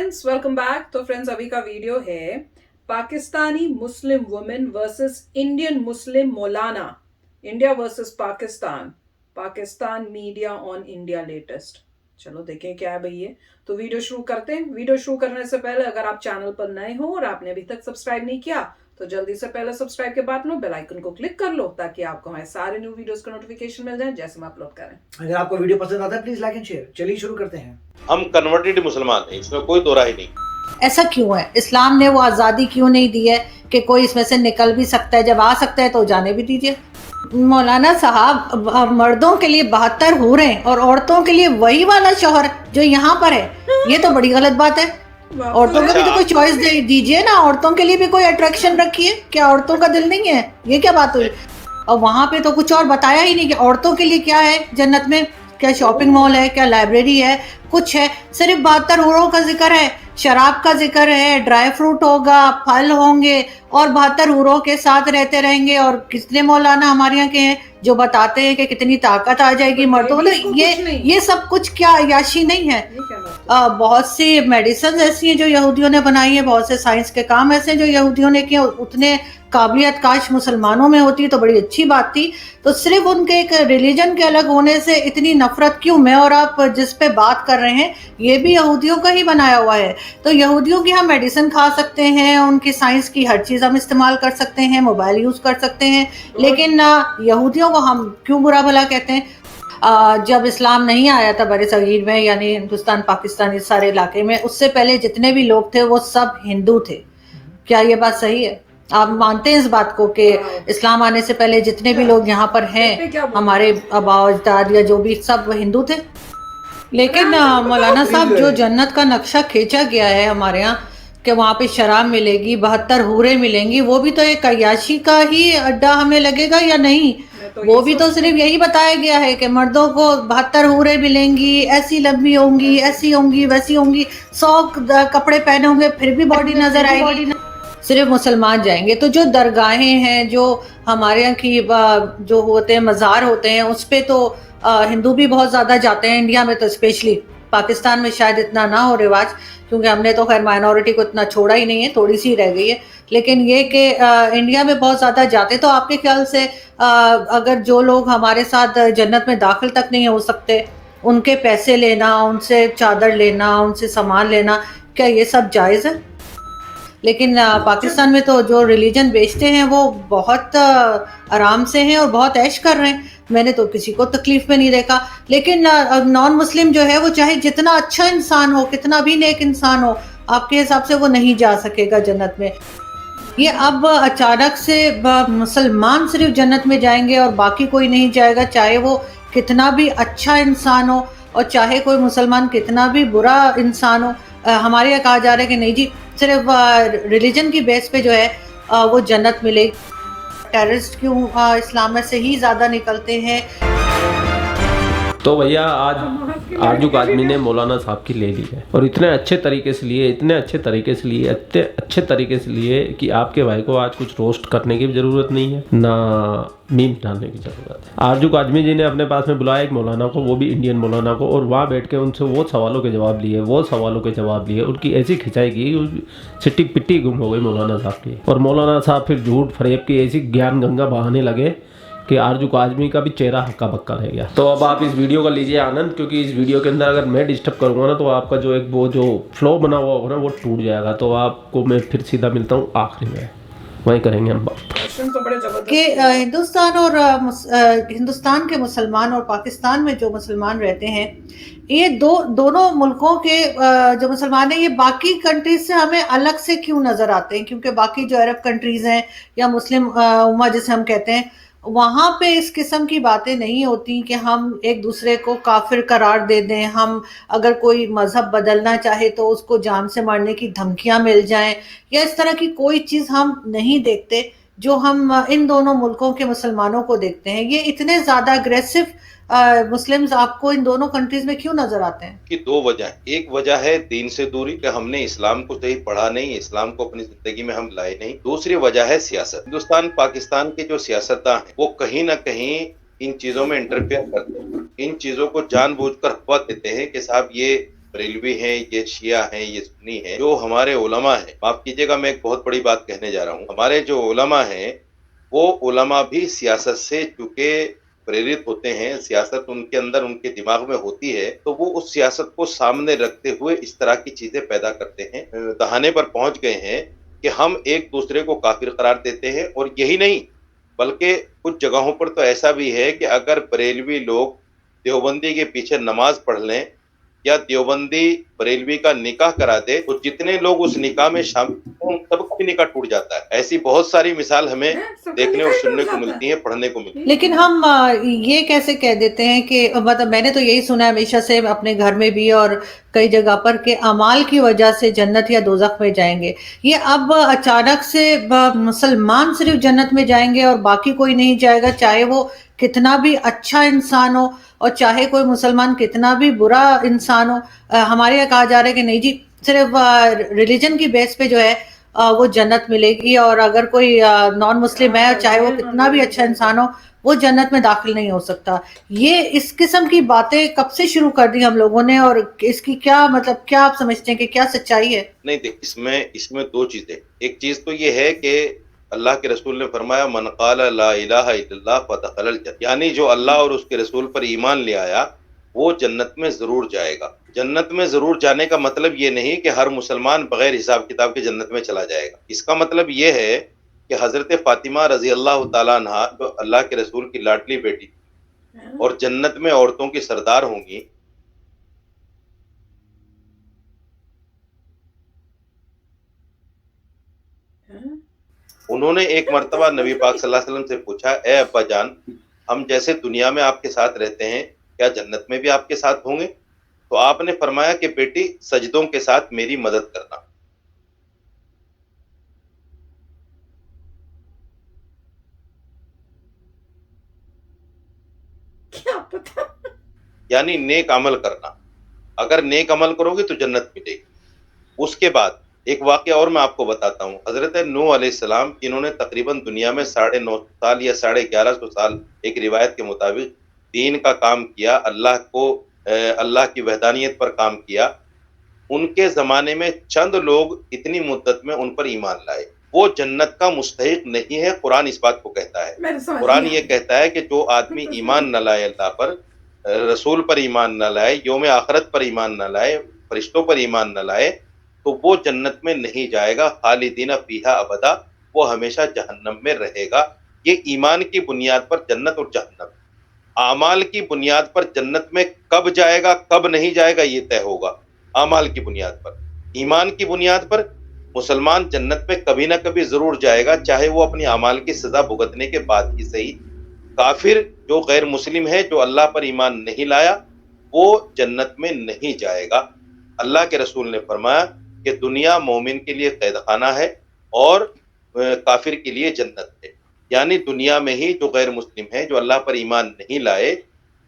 Friends, welcome back. तो friends, अभी का वीडियो है पाकिस्तानी मुस्लिम वुमेन वर्सेस इंडियन मुस्लिम मौलाना, India versus Pakistan, Pakistan media on India latest. चलो देखें क्या है भाई ये। तो वीडियो शुरू करते हैं। वीडियो शुरू करने से पहले अगर आप चैनल पर नए हो और आपने अभी तक सब्सक्राइब नहीं किया तो जल्दी से पहले सब्सक्राइब के बाद बेल आइकन को क्लिक कर लो ताकि आपको हमारे सारे न्यू वीडियोस का नोटिफिकेशन मिल जाए जैसे हम अपलोड करें। अगर आपको वीडियो पसंद आता है प्लीज लाइक एंड शेयर। चलिए शुरू करते हैं। हम कन्वर्टेड मुसलमान हैं, इसमें कोई दो राय नहीं। ऐसा क्यों है? इस्लाम ने वो आज़ादी क्यों नहीं दी है कि कोई इसमें से निकल भी सकता है? जब आ सकता है तो जाने भी दीजिए। मौलाना साहब, मर्दों के लिए 72 हूरें और औरतों के लिए वही वाला शौहर जो यहाँ पर है, ये तो बड़ी गलत बात है। औरतों को भी तो कोई चॉइस दीजिए ना, औरतों के लिए भी कोई अट्रैक्शन रखिए। क्या औरतों का दिल नहीं है? ये क्या बात हुई? और वहां पे तो कुछ और बताया ही नहीं कि औरतों के लिए क्या है जन्नत में। क्या शॉपिंग मॉल है, क्या लाइब्रेरी है? कुछ है? सिर्फ 72 हूरों का जिक्र है, शराब का जिक्र है, ड्राई फ्रूट होगा, फल होंगे और 72 हूरों के साथ रहते रहेंगे। और कितने मौलाना हमारे यहाँ के हैं जो बताते हैं कि कितनी ताकत आ जाएगी मर्दों को। ये सब कुछ क्या अय्याशी नहीं है? बहुत सी मेडिसिन ऐसी हैं जो यहूदियों ने बनाई है, बहुत से साइंस के काम ऐसे हैं जो यहूदियों ने किए। उतने काबिलियत काश मुसलमानों में होती तो बड़ी अच्छी बात थी। तो सिर्फ उनके एक रिलीजन के अलग होने से इतनी नफरत क्यों? मैं और आप जिस पे बात कर रहे हैं ये भी यहूदियों का ही बनाया हुआ है। तो यहूदियों की हम मेडिसिन खा सकते हैं, उनकी साइंस की हर चीज़ हम इस्तेमाल कर सकते हैं, मोबाइल यूज़ कर सकते हैं, लेकिन यहूदियों को हम क्यों बुरा भला कहते हैं? जब इस्लाम नहीं आया था बड़े सगीर में, यानी हिंदुस्तान पाकिस्तान इस सारे इलाके में, उससे पहले जितने भी लोग थे वो सब हिंदू थे। क्या ये बात सही है? आप मानते हैं इस बात को कि इस्लाम आने से पहले जितने भी लोग यहाँ पर हैं, हमारे आबा अजदाद या जो भी, सब हिंदू थे? लेकिन मौलाना साहब, जो जन्नत का नक्शा खींचा गया है हमारे यहाँ कि वहाँ पे शराब मिलेगी, 72 हूरें मिलेंगी, वो भी तो एक अय्याशी का ही अड्डा हमें लगेगा या नहीं? वो भी तो सिर्फ यही बताया गया है कि मर्दों को 72 हूरें मिलेंगी, ऐसी लंबी होंगी, ऐसी होंगी, वैसी होंगी, 100 कपड़े पहने होंगे फिर भी बॉडी नजर आएगी। सिर्फ मुसलमान जाएंगे। तो जो दरगाहें हैं, जो हमारे यहाँ की जो होते हैं मज़ार होते हैं, उस पे तो हिंदू भी बहुत ज़्यादा जाते हैं। इंडिया में तो स्पेशली, पाकिस्तान में शायद इतना ना हो रिवाज, क्योंकि हमने तो खैर माइनॉरिटी को इतना छोड़ा ही नहीं है, थोड़ी सी रह गई है। लेकिन ये कि इंडिया में बहुत ज़्यादा जाते। तो आपके ख्याल से अगर जो लोग हमारे साथ जन्नत में दाखिल तक नहीं हो सकते, उनके पैसे लेना, उनसे चादर लेना, उनसे सामान लेना, क्या ये सब जायज़ है? लेकिन पाकिस्तान में तो जो रिलीजन बेचते हैं वो बहुत आराम से हैं और बहुत ऐश कर रहे हैं। मैंने तो किसी को तकलीफ में नहीं देखा। लेकिन नॉन मुस्लिम जो है वो चाहे जितना अच्छा इंसान हो, कितना भी नेक इंसान हो, आपके हिसाब से वो नहीं जा सकेगा जन्नत में। ये अब अचानक से मुसलमान सिर्फ जन्नत में जाएंगे और बाकी कोई नहीं जाएगा, चाहे वो कितना भी अच्छा इंसान हो और चाहे कोई मुसलमान कितना भी बुरा इंसान हो। हमारे यहाँ कहा जा रहा है कि नहीं जी, सिर्फ रिलीजन की बेस पे जो है वो जन्नत मिलेगी। टेररिस्ट क्यों इस्लाम में से ही ज़्यादा निकलते हैं? तो भैया आज आरजू काज़मी ने मौलाना साहब की ले ली है और इतने अच्छे तरीके से लिए, इतने अच्छे तरीके से लिए कि आपके भाई को आज कुछ रोस्ट करने की भी ज़रूरत नहीं है, ना मीम डालने की ज़रूरत है। आरजू काज़मी जी ने अपने पास में बुलाया एक मौलाना को, वो भी इंडियन मौलाना को, और वहाँ बैठ के उनसे वो सवालों के जवाब लिए, उनकी ऐसी खिंचाई की, सिट्टी पिट्टी गुम हो गई मौलाना साहब की। और मौलाना साहब फिर झूठ फरेब की ऐसी ज्ञान गंगा बहाने लगे कि आरजू काज़मी का भी चेहरा हक्का बक्का रह गया। तो अब आप इस वीडियो का लीजिए आनंद, क्योंकि इस वीडियो के अंदर अगर मैं डिस्टर्ब करूँगा ना तो आपका जो एक वो जो फ्लो बना हुआ होगा ना वो टूट जाएगा। तो आपको मैं फिर सीधा मिलता हूँ आखिरी में, वहीं करेंगे हम बात। कि हिंदुस्तान के मुसलमान और पाकिस्तान में जो मुसलमान रहते हैं, ये दोनों मुल्कों के जो मुसलमान हैं, ये बाकी कंट्रीज से हमें अलग से क्यों नज़र आते हैं? क्योंकि बाकी जो अरब कंट्रीज़ हैं या मुस्लिम उम्मा जिसे हम कहते हैं, वहाँ पे इस किस्म की बातें नहीं होती कि हम एक दूसरे को काफिर करार दे दें। हम अगर कोई मज़हब बदलना चाहे तो उसको जान से मारने की धमकियाँ मिल जाएं, या इस तरह की कोई चीज़ हम नहीं देखते जो हम इन दोनों मुल्कों के मुसलमानों को देखते हैं। ये इतने ज़्यादा अग्रेसिव मुस्लिम्स आपको इन दोनों कंट्रीज में क्यों नजर आते हैं? कि दो वजह, एक वजह है दीन से दूरी, कि हमने इस्लाम को सही पढ़ा नहीं, इस्लाम को अपनी जिंदगी में हम लाए नहीं। दूसरी वजह है सियासत। हिंदुस्तान पाकिस्तान के जो सियासतदान हैं वो कहीं ना कहीं इन चीजों में इंटरफेयर करते हैं, इन चीजों को जानबूझकर हवा देते हैं कि साहब ये बरेलवी हैं, ये शिया हैं, ये सुन्नी हैं, जो हमारे उलमा हैं, माफ कीजिएगा मैं एक बहुत बड़ी बात कहने जा रहा हूँ, हमारे जो उलमा हैं वो उलमा भी सियासत से चूंकि प्रेरित होते हैं, सियासत उनके अंदर उनके दिमाग में होती है, तो वो उस सियासत को सामने रखते हुए इस तरह की चीजें पैदा करते हैं, दहाने पर पहुंच गए हैं कि हम एक दूसरे को काफिर करार देते हैं। और यही नहीं बल्कि कुछ जगहों पर तो ऐसा भी है कि अगर बरेलवी लोग देवबंदी के पीछे नमाज पढ़ लें या देवबंदी बरेलवी का निकाह करा दे तो जितने लोग उस निकाह में शामिल हों उन सबका भी निकाह टूट जाता है। ऐसी बहुत सारी मिसाल हमें देखने और सुनने को मिलती है, पढ़ने को मिलती है। लेकिन हम ये कैसे कह देते हैं कि मतलब मैंने तो यही सुना है हमेशा से अपने घर में भी और कई जगह पर कि अमाल की वजह से जन्नत या दोजख में जाएंगे। ये अब अचानक से मुसलमान सिर्फ जन्नत में जाएंगे और बाकी कोई नहीं जाएगा, चाहे वो कितना भी अच्छा इंसान हो और चाहे कोई मुसलमान कितना भी बुरा इंसान हो। हमारे यहाँ कहा जा रहा है कि नहीं जी, सिर्फ रिलीजन की बेस पे जो है वो जन्नत मिलेगी, और अगर कोई नॉन मुस्लिम है चाहे वो कितना भी अच्छा इंसान हो वो जन्नत में दाखिल नहीं हो सकता। ये इस किस्म की बातें कब से शुरू कर दी हम लोगों ने, और इसकी क्या मतलब क्या आप समझते हैं कि क्या सच्चाई है? नहीं देख, इसमें दो चीजें। एक चीज तो ये है कि अल्लाह के रसूल ने फरमाया मन क़ाल ला इलाहा इल्लल्लाह फदखलल जन्नह, यानी जो अल्लाह और उसके रसूल पर ईमान ले आया वो जन्नत में जरूर जाएगा। जन्नत में जरूर जाने का मतलब ये नहीं कि हर मुसलमान बगैर हिसाब किताब के जन्नत में चला जाएगा। इसका मतलब ये है कि हजरत फातिमा रजी अल्लाह ताला अन्हा जो अल्लाह के रसूल की लाडली बेटी थी और जन्नत में औरतों की सरदार होंगी, उन्होंने एक मर्तबा नबी पाक सल्लल्लाहु अलैहि वसल्लम से पूछा, ए अब्बा जान, हम जैसे दुनिया में आपके साथ रहते हैं क्या जन्नत में भी आपके साथ होंगे? तो आपने फरमाया कि बेटी सजदों के साथ मेरी मदद करना। क्या पता, यानी नेक अमल करना, अगर नेक अमल करोगे तो जन्नत मिलेगी। उसके बाद एक वाक़या और मैं आपको बताता हूँ। हजरत नूह अलैहिस्सलाम इन्होंने तकरीबन दुनिया में 950 साल या 1150 साल एक रिवायत के मुताबिक दीन का काम किया, अल्लाह की वहदानियत पर काम किया। उनके ज़माने में चंद लोग इतनी मुद्दत में उन पर ईमान लाए, वो जन्नत का मुस्तहिक नहीं है। कुरान इस बात को कहता है। कुरान ये कहता है कि जो आदमी ईमान न लाए अल्लाह पर, रसूल पर ईमान न लाए, यौम आखिरत पर ईमान न लाए, फरिश्तों पर ईमान न लाए, तो वो जन्नत में नहीं जाएगा। खालिदीना फीहा अबदा, वो हमेशा जहन्नम में रहेगा। ये ईमान की बुनियाद पर जन्नत और जहन्नम, आमाल की बुनियाद पर जन्नत में कब जाएगा कब नहीं जाएगा ये तय होगा। आमाल की बुनियाद पर, ईमान की बुनियाद पर मुसलमान जन्नत में कभी ना कभी जरूर जाएगा, चाहे वो अपनी आमाल की सजा भुगतने के बाद ही सही। काफिर जो गैर मुस्लिम है, जो अल्लाह पर ईमान नहीं लाया, वो जन्नत में नहीं जाएगा। अल्लाह के रसूल ने फरमाया कि दुनिया मोमिन के लिए कैदखाना है और काफिर के लिए जन्नत है। यानी दुनिया में ही जो गैर मुस्लिम है, जो अल्लाह पर ईमान नहीं लाए,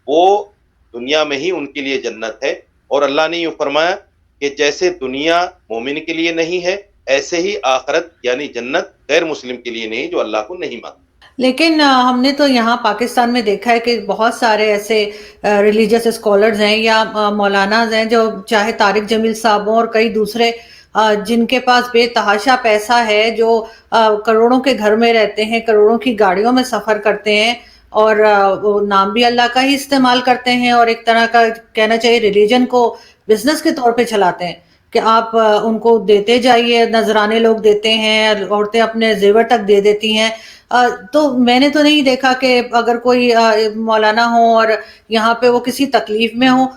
वो दुनिया में ही उनके लिए जन्नत है। और अल्लाह ने यूँ फरमाया कि जैसे दुनिया मोमिन के लिए नहीं है, ऐसे ही आखिरत यानी जन्नत गैर मुस्लिम के लिए नहीं, जो अल्लाह को नहीं मानता। लेकिन हमने तो यहाँ पाकिस्तान में देखा है कि बहुत सारे ऐसे रिलीजियस स्कॉलर्स हैं या मौलानाज हैं, जो चाहे तारिक जमील साहब हों और कई दूसरे जिनके पास बेतहाशा पैसा है, जो करोड़ों के घर में रहते हैं, करोड़ों की गाड़ियों में सफ़र करते हैं और वो नाम भी अल्लाह का ही इस्तेमाल करते हैं और एक तरह का कहना चाहिए रिलीजन को बिजनेस के तौर पे चलाते हैं कि आप उनको देते जाइए। नजराने लोग देते हैं, औरतें अपने जेवर तक दे देती हैं। तो मैंने तो नहीं देखा कि अगर कोई मौलाना हो और यहाँ पे वो किसी तकलीफ में हो,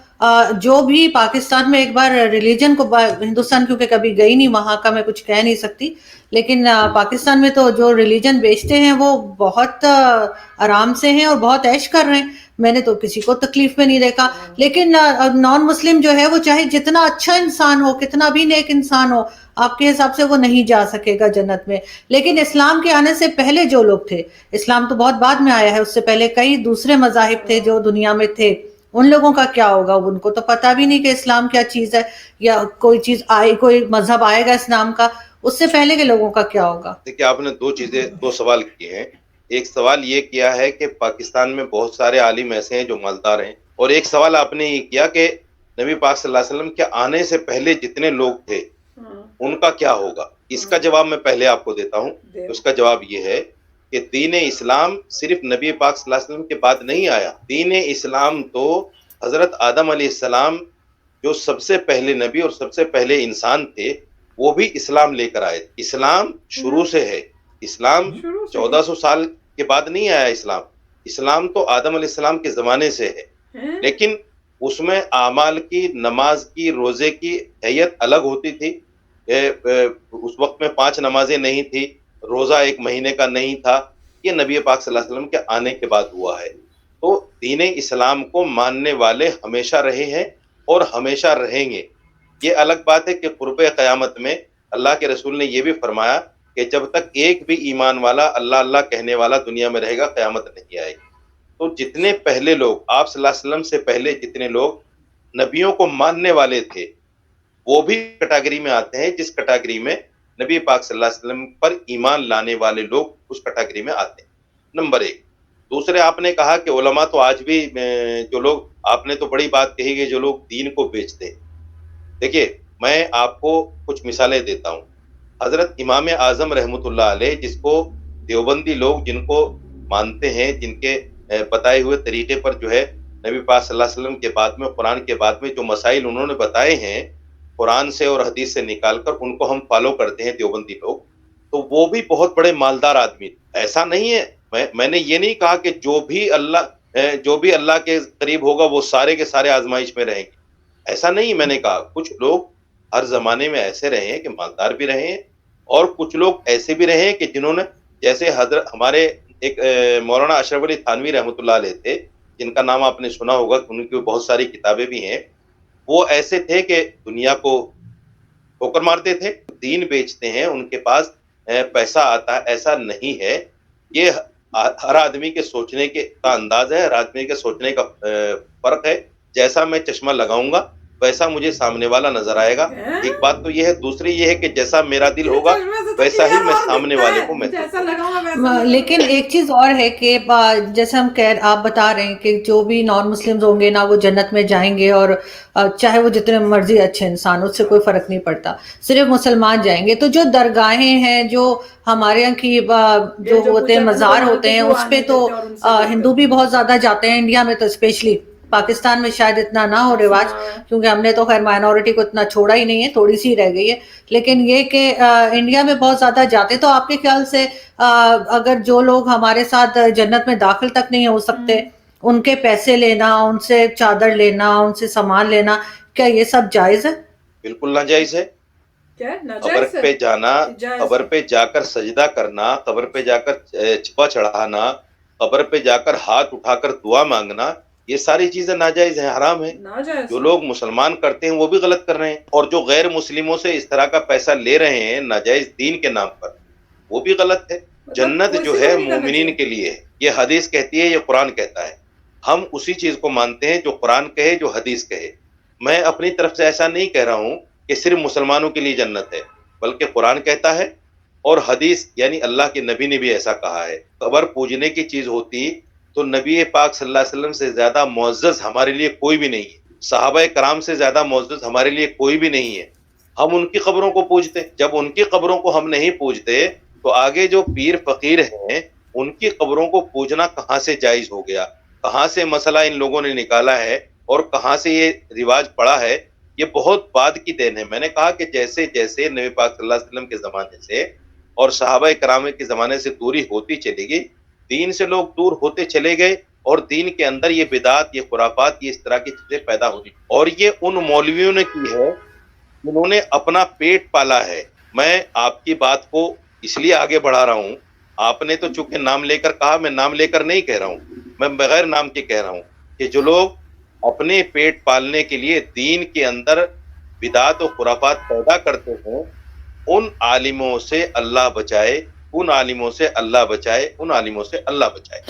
जो भी पाकिस्तान में एक बार रिलीजन को, हिंदुस्तान क्योंकि कभी गई नहीं वहाँ का मैं कुछ कह नहीं सकती, लेकिन पाकिस्तान में तो जो रिलीजन बेचते हैं वो बहुत आराम से हैं और बहुत ऐश कर रहे हैं। मैंने तो किसी को तकलीफ में नहीं देखा। लेकिन नॉन मुस्लिम जो है वो चाहे जितना अच्छा इंसान हो, कितना भी नेक इंसान हो, आपके हिसाब से वो नहीं जा सकेगा जन्नत में। लेकिन इस्लाम के आने से पहले जो लोग थे, इस्लाम तो बहुत बाद में आया है, उससे पहले कई दूसरे मज़ाहिब थे जो दुनिया में थे, उन लोगों का क्या होगा? उनको तो पता भी नहीं कि इस्लाम क्या चीज़ है या कोई चीज़ आई, कोई मजहब आएगा इस्लाम का, उससे पहले के लोगों का क्या होगा? देखिए, आपने दो सवाल किए हैं। एक सवाल ये किया है कि पाकिस्तान में बहुत सारे आलिम ऐसे हैं जो मालदार हैं, और एक सवाल आपने ये किया कि نبی پاک صلی اللہ علیہ وسلم کے آنے سے پہلے جتنے لوگ تھے ہاں، ان کا کیا ہوگا؟ اس کا جواب میں پہلے آپ کو دیتا ہوں. دے- اس کا جواب یہ ہے کہ دین اسلام صرف نبی پاک صلی اللہ علیہ وسلم کے بعد نہیں آیا. دین اسلام تو حضرت آدم علیہ السلام جو سب سے پہلے نبی اور سب سے پہلے انسان تھے وہ بھی اسلام لے کر آئے. اسلام شروع سے ہے. اسلام شروع سے 1400 سال کے بعد نہیں آیا. اسلام تو آدم علیہ السلام کے زمانے سے ہے. ہیں؟ لیکن اس میں اعمال کی، نماز کی، روزے کی حیت الگ ہوتی تھی. اس وقت میں 5 نمازیں نہیں تھی، روزہ 1 مہینے کا نہیں تھا. یہ نبی پاک صلی اللہ علیہ وسلم کے آنے کے بعد ہوا ہے. تو دین اسلام کو ماننے والے ہمیشہ رہے ہیں اور ہمیشہ رہیں گے. یہ الگ بات ہے کہ قرب قیامت میں اللہ کے رسول نے یہ بھی فرمایا کہ جب تک ایک بھی ایمان والا اللہ اللہ کہنے والا دنیا میں رہے گا قیامت نہیں آئے گی. تو جتنے پہلے لوگ آپ صلی اللہ علیہ وسلم سے پہلے جتنے لوگ نبیوں کو ماننے والے تھے وہ بھی کیٹیگری میں آتے ہیں جس کیٹیگری میں نبی پاک صلی اللہ علیہ وسلم پر ایمان لانے والے لوگ اس کیٹیگری میں آتے ہیں. نمبر 1. دوسرے آپ نے کہا کہ علماء تو آج بھی جو لوگ، آپ نے تو بڑی بات کہی کہ جو لوگ دین کو بیچتے ہیں. دیکھیے میں آپ کو کچھ مثالیں دیتا ہوں. حضرت امام اعظم رحمۃ اللہ علیہ، جس کو دیوبندی لوگ جن کو مانتے ہیں، جن کے بتائے ہوئے طریقے پر جو ہے نبی پاک صلی اللہ علیہ وسلم کے بعد میں، قرآن کے بعد میں جو مسائل انہوں نے بتائے ہیں قرآن سے اور حدیث سے نکال کر، ان کو ہم فالو کرتے ہیں دیوبندی لوگ. تو وہ بھی بہت بڑے مالدار آدمی. ایسا نہیں ہے، میں نے یہ نہیں کہا کہ جو بھی اللہ کے قریب ہوگا وہ سارے کے سارے آزمائش میں رہیں گے. ایسا نہیں میں نے کہا. کچھ لوگ ہر زمانے میں ایسے رہے ہیں کہ مالدار بھی رہے ہیں، اور کچھ لوگ ایسے بھی رہے ہیں کہ جنہوں نے، جیسے حضرت ہمارے ایک مولانا اشرف علی تھانوی رحمۃ اللہ علیہ تھے، جن کا نام آپ نے سنا ہوگا، ان کی بہت ساری کتابیں بھی ہیں. وہ ایسے تھے کہ دنیا کو ٹھوکر مارتے تھے، دین بیچتے ہیں، ان کے پاس پیسہ آتا ہے. ایسا نہیں ہے. یہ ہر آدمی کے سوچنے کا انداز ہے، ہر آدمی کے سوچنے کا فرق ہے. جیسا میں چشمہ لگاؤں گا ویسا مجھے سامنے والا نظر آئے گا. ایک بات تو یہ ہے. دوسری یہ ہے کہ جیسا میرا دل ہوگا ویسا ہی میں سامنے والے کو محسوس. لیکن ایک چیز اور ہے کہ جیسے آپ بتا رہے ہیں کہ جو بھی نان مسلمز ہوں گے نا وہ جنت میں جائیں گے، اور چاہے وہ جتنے مرضی اچھے انسان، اس سے کوئی فرق نہیں پڑتا، صرف مسلمان جائیں گے. تو جو درگاہیں ہیں، جو ہمارے یہاں کی جو ہوتے ہیں مزار ہوتے ہیں، اس پہ تو ہندو بھی بہت زیادہ جاتے ہیں. انڈیا میں تو اسپیشلی، پاکستان میں شاید اتنا نہ ہو رواج، کیونکہ ہم نے تو خیر مائنورٹی کو اتنا چھوڑا ہی نہیں ہے، تھوڑی سی رہ گئی ہے. لیکن یہ کہ انڈیا میں بہت زیادہ جاتے. تو آپ کے خیال سے اگر جو لوگ ہمارے ساتھ جنت میں داخل تک نہیں ہو سکتے، ان کے پیسے لینا، ان سے چادر لینا، ان سے سامان لینا، کیا یہ سب جائز ہے؟ بالکل ناجائز ہے. قبر پہ جانا، قبر پہ جا کر سجدہ کرنا، قبر پہ جا کر چھپا چڑھانا، قبر پہ جا کر ہاتھ اٹھا کر دعا مانگنا، یہ ساری چیزیں ناجائز ہیں، حرام ہیں. جو لوگ مسلمان کرتے ہیں وہ بھی غلط کر رہے ہیں، اور جو غیر مسلموں سے اس طرح کا پیسہ لے رہے ہیں ناجائز دین کے نام پر، وہ بھی غلط ہے. جنت جو ہے مومنین کے لیے ہے. یہ حدیث کہتی ہے، یہ قرآن کہتا ہے. ہم اسی چیز کو مانتے ہیں جو قرآن کہے، جو حدیث کہے. میں اپنی طرف سے ایسا نہیں کہہ رہا ہوں کہ صرف مسلمانوں کے لیے جنت ہے، بلکہ قرآن کہتا ہے اور حدیث یعنی اللہ کے نبی نے بھی ایسا کہا ہے. قبر پوجنے کی چیز ہوتی تو نبی پاک صلی اللہ علیہ وسلم سے زیادہ معزز ہمارے لیے کوئی بھی نہیں ہے. صحابہ کرام سے زیادہ معزز ہمارے لیے کوئی بھی نہیں ہے. ہم ان کی قبروں کو پوجتے. جب ان کی قبروں کو ہم نہیں پوجتے تو آگے جو پیر فقیر ہیں ان کی قبروں کو پوجنا کہاں سے جائز ہو گیا؟ کہاں سے مسئلہ ان لوگوں نے نکالا ہے اور کہاں سے یہ رواج پڑا ہے؟ یہ بہت بعد کی دین ہے. میں نے کہا کہ جیسے جیسے نبی پاک صلی اللہ علیہ وسلم کے زمانے سے اور صحابہ کرام کے زمانے سے دوری ہوتی چلی گئی، دین سے لوگ دور ہوتے چلے گئے، اور دین کے اندر یہ بدعات، یہ خرافات، یہ اس طرح کی چیزیں پیدا ہو رہی. اور یہ ان مولویوں نے کی ہے جنہوں نے اپنا پیٹ پالا ہے. میں آپ کی بات کو اس لیے آگے بڑھا رہا ہوں، آپ نے تو چونکہ نام لے کر کہا، میں نام لے کر نہیں کہہ رہا ہوں، میں بغیر نام کے کہہ رہا ہوں کہ جو لوگ اپنے پیٹ پالنے کے لیے دین کے اندر بدعات و خرافات پیدا کرتے ہیں، ان عالموں سے اللہ بچائے، ان عالموں سے اللہ بچائے، ان عالموں سے اللہ بچائے.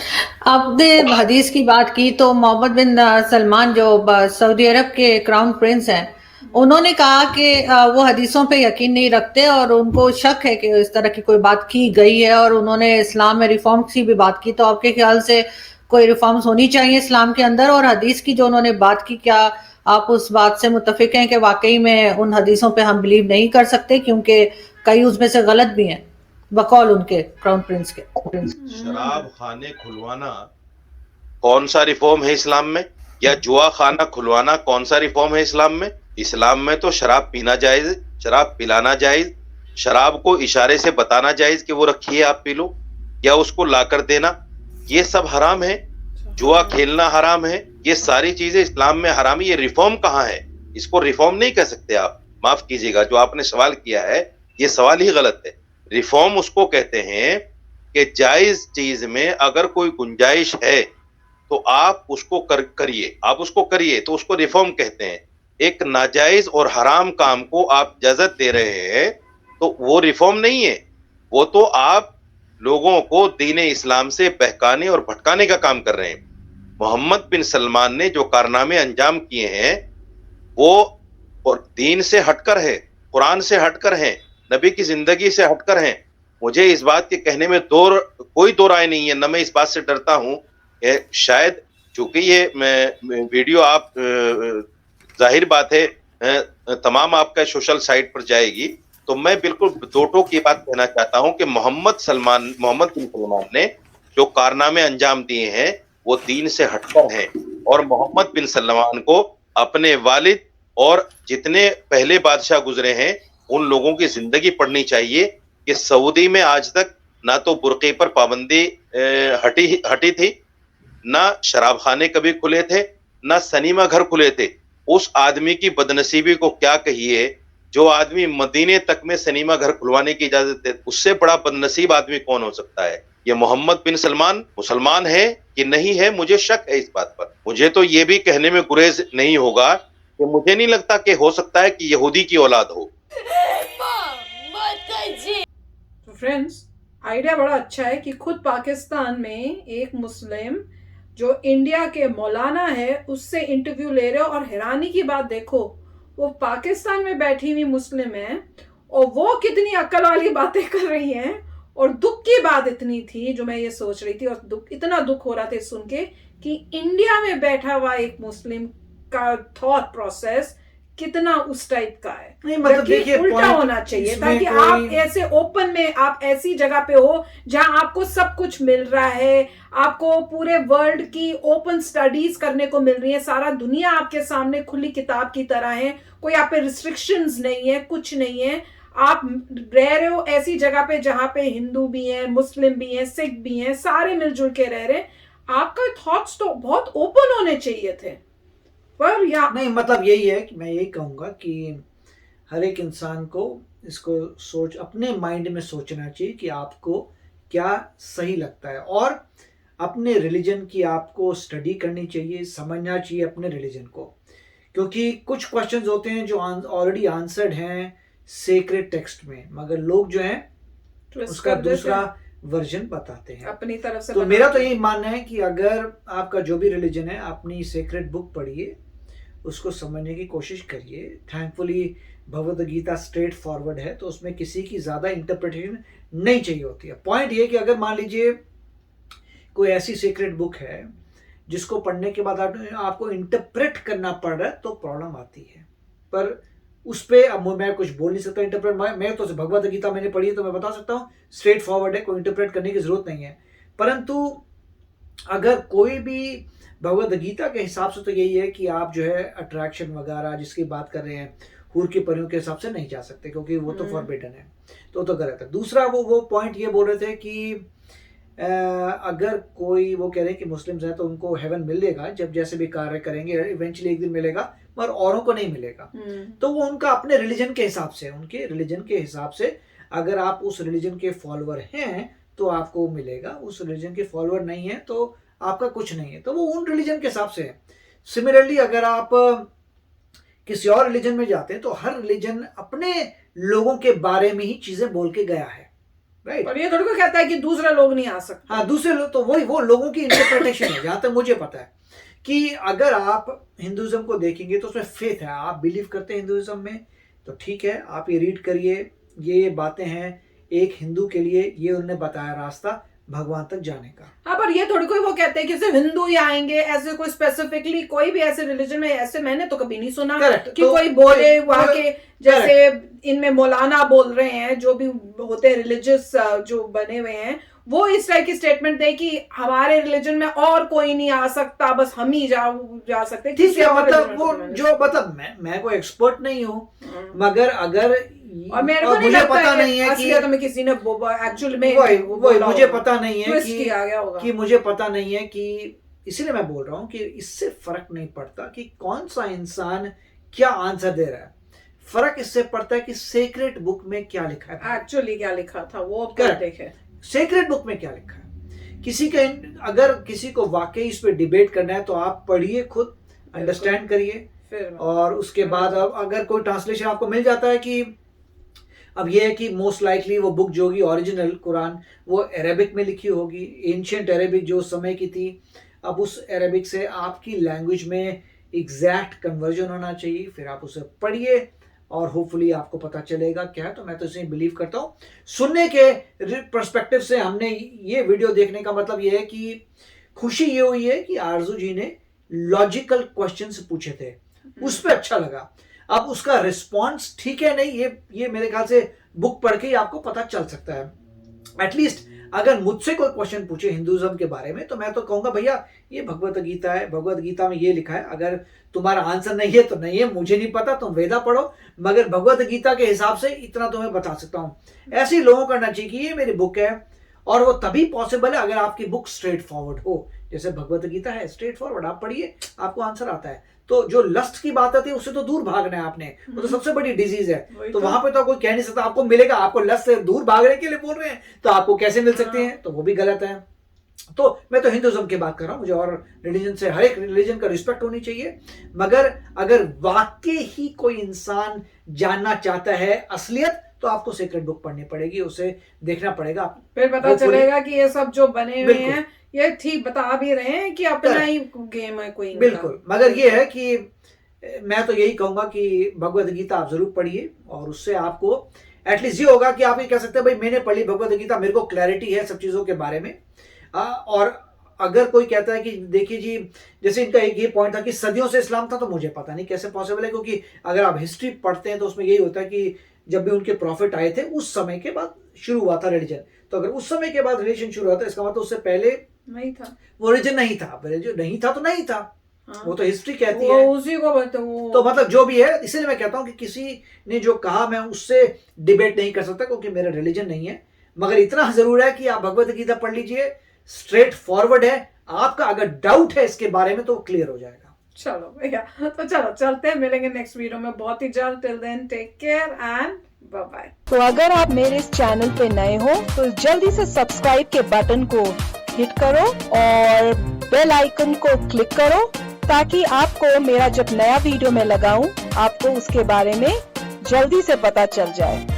آپ نے حدیث کی بات کی تو محمد بن سلمان جو سعودی عرب کے کراؤن پرنس ہیں، انہوں نے کہا کہ وہ حدیثوں پہ یقین نہیں رکھتے اور ان کو شک ہے کہ اس طرح کی کوئی بات کی گئی ہے، اور انہوں نے اسلام میں ریفارم کی بھی بات کی. تو آپ کے خیال سے کوئی ریفارمز ہونی چاہیے اسلام کے اندر. اور حدیث کی جو انہوں نے بات کی, کیا آپ اس بات سے متفق ہیں کہ واقعی میں ان حدیثوں پہ ہم بلیو نہیں کر سکتے کیونکہ کئی اس میں سے غلط بھی ہیں بقول ان کے کراؤن پرنس کے؟ شراب خانے کھلوانا کون سا ریفارم ہے اسلام میں؟ یا جوا خانہ کھلوانا کون سا ریفارم ہے اسلام میں؟ اسلام میں تو شراب پینا جائز, شراب پلانا جائز, شراب کو اشارے سے بتانا جائز کہ وہ رکھیے آپ پی لو, یا اس کو لا کر دینا, یہ سب حرام ہے. جوا کھیلنا حرام ہے, یہ ساری چیزیں اسلام میں حرام ہے. یہ ریفارم کہاں ہے؟ اس کو ریفارم نہیں کہہ سکتے آپ. معاف کیجیے گا, جو آپ نے سوال کیا ہے یہ سوال ہی غلط ہے. ریفارم اس کو کہتے ہیں کہ جائز چیز میں اگر کوئی گنجائش ہے تو آپ اس کو کریے, آپ اس کو کریے تو اس کو ریفارم کہتے ہیں. ایک ناجائز اور حرام کام کو آپ اجازت دے رہے ہیں تو وہ ریفارم نہیں ہے, وہ تو آپ لوگوں کو دین اسلام سے بہکانے اور بھٹکانے کا کام کر رہے ہیں. محمد بن سلمان نے جو کارنامے انجام کیے ہیں وہ اور دین سے ہٹ کر ہے, قرآن سے ہٹ کر ہیں, نبی کی زندگی سے ہٹ کر ہیں. مجھے اس بات کے کہنے میں کوئی دو رائے نہیں ہے, نہ میں اس بات سے ڈرتا ہوں کہ شاید چونکہ یہ ویڈیو آپ ظاہر بات ہے تمام آپ کا سوشل سائٹ پر جائے گی, تو میں بالکل دو ٹوک کی بات کہنا چاہتا ہوں کہ محمد بن سلمان نے جو کارنامے انجام دیے ہیں وہ دین سے ہٹ کر ہیں. اور محمد بن سلمان کو اپنے والد اور جتنے پہلے بادشاہ گزرے ہیں ان لوگوں کی زندگی پڑھنی چاہیے کہ سعودی میں آج تک نہ تو برقعے پر پابندی ہٹی تھی, نہ شراب خانے کبھی کھلے تھے, نہ سنیما گھر کھلے تھے. اس آدمی کی بدنصیبی کو کیا کہیے جو آدمی مدینے تک میں سنیما گھر کھلوانے کی اجازت دے. اس سے بڑا بدنصیب آدمی کون ہو سکتا ہے؟ یہ محمد بن سلمان مسلمان ہے کہ نہیں ہے, مجھے شک ہے اس بات پر. مجھے تو یہ بھی کہنے میں گریز نہیں ہوگا کہ مجھے نہیں لگتا کہ ہو سکتا ہے کہ یہودی کی اولاد ہو. تو فرینڈز, آئیڈیا بڑا اچھا ہے کہ خود پاکستان میں ایک مسلم جو انڈیا کے مولانا ہے اس سے انٹرویو لے رہے ہو, اور حیرانی کی بات دیکھو وہ پاکستان میں بیٹھی ہوئی مسلم ہے اور وہ کتنی عقل والی باتیں کر رہی ہیں. اور دکھ کی بات اتنی تھی جو میں یہ سوچ رہی تھی, اور اتنا دکھ ہو رہا تھا سن کے کہ انڈیا میں بیٹھا ہوا ایک مسلم کا تھاٹ پروسیس کتنا اس ٹائپ کا ہے. دیکھیے الٹا ہونا چاہیے تاکہ آپ ایسے اوپن میں, آپ ایسی جگہ پہ ہو جہاں آپ کو سب کچھ مل رہا ہے, آپ کو پورے ورلڈ کی اوپن سٹڈیز کرنے کو مل رہی ہے, سارا دنیا آپ کے سامنے کھلی کتاب کی طرح ہے, کوئی آپ پہ ریسٹرکشنز نہیں ہے, کچھ نہیں ہے. آپ رہ رہے ہو ایسی جگہ پہ جہاں پہ ہندو بھی ہیں, مسلم بھی ہیں, سکھ بھی ہیں, سارے مل جل کے رہ رہے. آپ کا تھاٹس تو بہت اوپن ہونے چاہیے تھے. پر یا نہیں, مطلب یہی ہے کہ میں یہی کہوں گا کہ ہر ایک انسان کو اس کو اپنے مائنڈ میں سوچنا چاہیے کہ آپ کو کیا صحیح لگتا ہے, اور اپنے ریلیجن کی آپ کو اسٹڈی کرنی چاہیے, سمجھنا چاہیے اپنے ریلیجن کو, کیونکہ کچھ کوشچنز ہوتے ہیں جو آلریڈی آنسرڈ ہیں سیکریٹ ٹیکسٹ میں, مگر لوگ جو ہیں اس کا دوسرا ورژن بتاتے ہیں اپنی طرف سے. تو میرا تو یہی ماننا ہے کہ اگر آپ کا جو بھی ریلیجن ہے اپنی سیکریٹ بک پڑھیے, اس کو سمجھنے کی کوشش کریے. تھینک فلی بھگوت گیتا اسٹریٹ فارورڈ ہے, تو اس میں کسی کی زیادہ انٹرپریٹیشن نہیں چاہیے ہوتی ہے. پوائنٹ یہ کہ اگر مان لیجیے کوئی ایسی سیکریٹ بک ہے جس کو پڑھنے کے بعد آپ کو انٹرپریٹ کرنا پڑ رہا ہے تو پرابلم آتی ہے. پر اس پہ اب میں کچھ بول نہیں سکتا انٹرپریٹ. میں تو بھگوت گیتا میں نے پڑھی ہے تو میں بتا سکتا ہوں اسٹریٹ فارورڈ ہے, کوئی انٹرپریٹ کرنے کی ضرورت نہیں ہے. پرنتو اگر کوئی بھی بھگوت گیتا کے حساب سے تو یہی ہے کہ آپ جو ہے اٹریکشن وغیرہ جس کی بات کر رہے ہیں حور کی پریوں کے حساب سے نہیں جا سکتے, کیونکہ وہ تو فاربیڈن ہے, تو غلط ہے. دوسرا وہ پوائنٹ یہ بول رہے تھے کہ اگر کوئی وہ کہہ رہے ہیں کہ مسلمز ہیں تو ان کو ہیون مل لے گا جب جیسے بھی کاریہ کریں گے, ایونچولی ایک دن ملے گا, مگر اوروں کو نہیں ملے گا. تو وہ ان کا اپنے ریلیجن کے حساب سے, ان کے ریلیجن کے حساب سے, اگر آپ اس ریلیجن کے فالوور ہیں تو آپ کو ملے گا, اس ریلیجن کے فالوور نہیں ہیں تو آپ کا کچھ نہیں ہے. تو وہ ان ریلیجن کے حساب سے ہے. سملرلی اگر آپ کسی اور ریلیجن میں جاتے ہیں تو ہر ریلیجن اپنے لوگوں کے بارے میں ہی چیزیں بول کے گیا ہے, رائٹ. اور یہ تھوڑا کو کہتا ہے کہ دوسرے لوگ نہیں آ سکتے. ہاں, دوسرے لوگ تو وہ لوگوں کی انٹرپریٹیشن ہے. جہاں تک مجھے پتا ہے کہ اگر آپ ہندوازم کو دیکھیں گے تو اس میں فیتھ ہے, آپ بلیو کرتے ہیں ہندوازم میں تو ٹھیک ہے, آپ یہ ریڈ کریے, یہ باتیں ہیں ایک ہندو کے لیے, یہ انہوں نے بتایا راستہ. भगवान तक जाने का। हाँ, पर ये थोड़ी कोई वो कहते हैं कि सिर्फ हिंदू ही आएंगे, ऐसे कोई स्पेसिफिकली कोई भी ऐसे रिलीजन में, ऐसे मैंने तो कभी नहीं सुना Correct. कि तो कोई बोले वहाँ कोई- के, जैसे इनमें मौलाना बोल रहे हैं, जो भी होते हैं रिलीजियस जो बने हुए हैं, वो इस टाइप की स्टेटमेंट दे कि हमारे रिलीजन में और कोई नहीं आ सकता, बस हम ही जा सकते। ठीक किसी है, और मतलब religion वो में मैंने- जो मतलब मैं कोई एक्सपर्ट नहीं हूँ, मगर अगर और मेरे को और नहीं मुझे लगता पता है नहीं है कि असलियत में किसी ने एक्चुअल में वही बोला मुझे होगा, पता नहीं है twist किया गया होगा। कि मुझे पता नहीं है कि, इसीलिए मैं बोल रहा हूँ कि इससे फर्क नहीं पड़ता कि कौन सा इंसान क्या आंसर दे रहा है, फर्क इससे पड़ता है कि सीक्रेट बुक में क्या लिखा है, एक्चुअली क्या लिखा था वो अब क्या Correct. देखे। सीक्रेट बुक में क्या लिखा है। किसी का अगर किसी को वाकई इस पे डिबेट करना है तो आप पढ़िए, खुद अंडरस्टैंड करिए, फिर और उसके बाद अब अगर कोई ट्रांसलेशन आपको मिल जाता है कि अब ये है कि मोस्ट लाइकली वो बुक जो होगी ओरिजिनल कुरान वो अरेबिक में लिखी होगी, एंशियंट अरेबिक जो उस समय की थी, अब उस अरेबिक से आपकी लैंग्वेज में एग्जैक्ट कन्वर्जन होना चाहिए, फिर आप उसे पढ़िए और होपफुली आपको पता चलेगा क्या है। तो मैं तो इसे बिलीव करता हूँ। सुनने के पर्सपेक्टिव से हमने ये वीडियो देखने का मतलब ये है कि खुशी ये हुई है कि आरजू जी ने लॉजिकल क्वेश्चंस पूछे थे, उस पर अच्छा लगा। अब उसका रिस्पॉन्स ठीक है नहीं, ये मेरे ख्याल से बुक पढ़ के ही आपको पता चल सकता है। एटलीस्ट अगर मुझसे कोई क्वेश्चन पूछे हिंदुइज्म के बारे में तो मैं तो कहूंगा भैया ये भगवत गीता है, भगवत गीता में ये लिखा है, अगर तुम्हारा आंसर नहीं है तो नहीं है, मुझे नहीं पता, तुम वेदा पढ़ो, मगर भगवत गीता के हिसाब से इतना तुम्हें बता सकता हूं। ऐसे लोगों करना चाहिए कि ये मेरी बुक है, और वो तभी पॉसिबल है अगर आपकी बुक स्ट्रेट फॉरवर्ड हो, जैसे भगवत गीता है स्ट्रेट फॉरवर्ड, आप पढ़िए आपको आंसर आता है। तो जो लस्ट की बात आती है उससे तो दूर भागना है आपने, वो तो सबसे बड़ी डिजीज है। तो वहां पे तो कोई कह नहीं सकता आपको मिलेगा, आपको लस्ट से दूर भागने के लिए बोल रहे हैं तो आपको कैसे मिल सकते हैं, तो वो भी गलत है। तो मैं तो हिंदुइज्म की बात कर रहा हूँ, मुझे और रिलीजन से, हर एक रिलीजन का रिस्पेक्ट होनी चाहिए, मगर अगर वाकई ही कोई इंसान जानना चाहता है असलियत तो आपको सीक्रेट बुक पढ़नी पड़ेगी, उसे देखना पड़ेगा, फिर पता चलेगा कि ये सब जो बने हुए बिल्कुल। हैं ये ठीक बता भी रहे हैं कि अपना ही गेम है कोई इनका। बिल्कुल। मगर ये है कि मैं तो यही कहूंगा कि भगवत गीता आप जरूर पढ़िए, और उससे आपको एटलीस्ट ये होगा कि आप ये कह सकते हैं भाई मैंने पढ़ी भगवत गीता, मेरे को क्लैरिटी है सब चीजों के बारे में। और अगर कोई कहता है कि देखिए जी, जैसे इनका एक ये पॉइंट था कि सदियों से इस्लाम था, तो मुझे पता नहीं कैसे पॉसिबल है, क्योंकि अगर आप हिस्ट्री पढ़ते हैं तो उसमें यही होता है कि जब भी उनके प्रॉफिट आए थे उस समय के बाद शुरू हुआ था रिलीजन। तो अगर उस समय के बाद रिलीजन शुरू हुआ था इसका मतलब उससे पहले नहीं था, वो रिलीजन नहीं था, रिलीजन नहीं था तो नहीं था। हाँ। वो तो हिस्ट्री कहती वो है, उसी को बताऊं। तो मतलब जो भी है, इसीलिए मैं कहता हूं कि किसी ने जो कहा मैं उससे डिबेट नहीं कर सकता क्योंकि मेरा रिलीजन नहीं है, मगर इतना जरूर है कि आप भगवत गीता पढ़ लीजिए, स्ट्रेट फॉरवर्ड है, आपका अगर डाउट है इसके बारे में तो क्लियर हो जाएगा। चलो भैया, तो चलो चलते हैं, मिलेंगे नेक्स्ट वीडियो में बहुत ही जल्द। Till then take care and bye bye. तो अगर आप मेरे इस चैनल पे नए हो तो जल्दी से सब्सक्राइब के बटन को हिट करो और बेल आइकन को क्लिक करो, ताकि आपको मेरा जब नया वीडियो मैं लगाऊं आपको उसके बारे में जल्दी से पता चल जाए।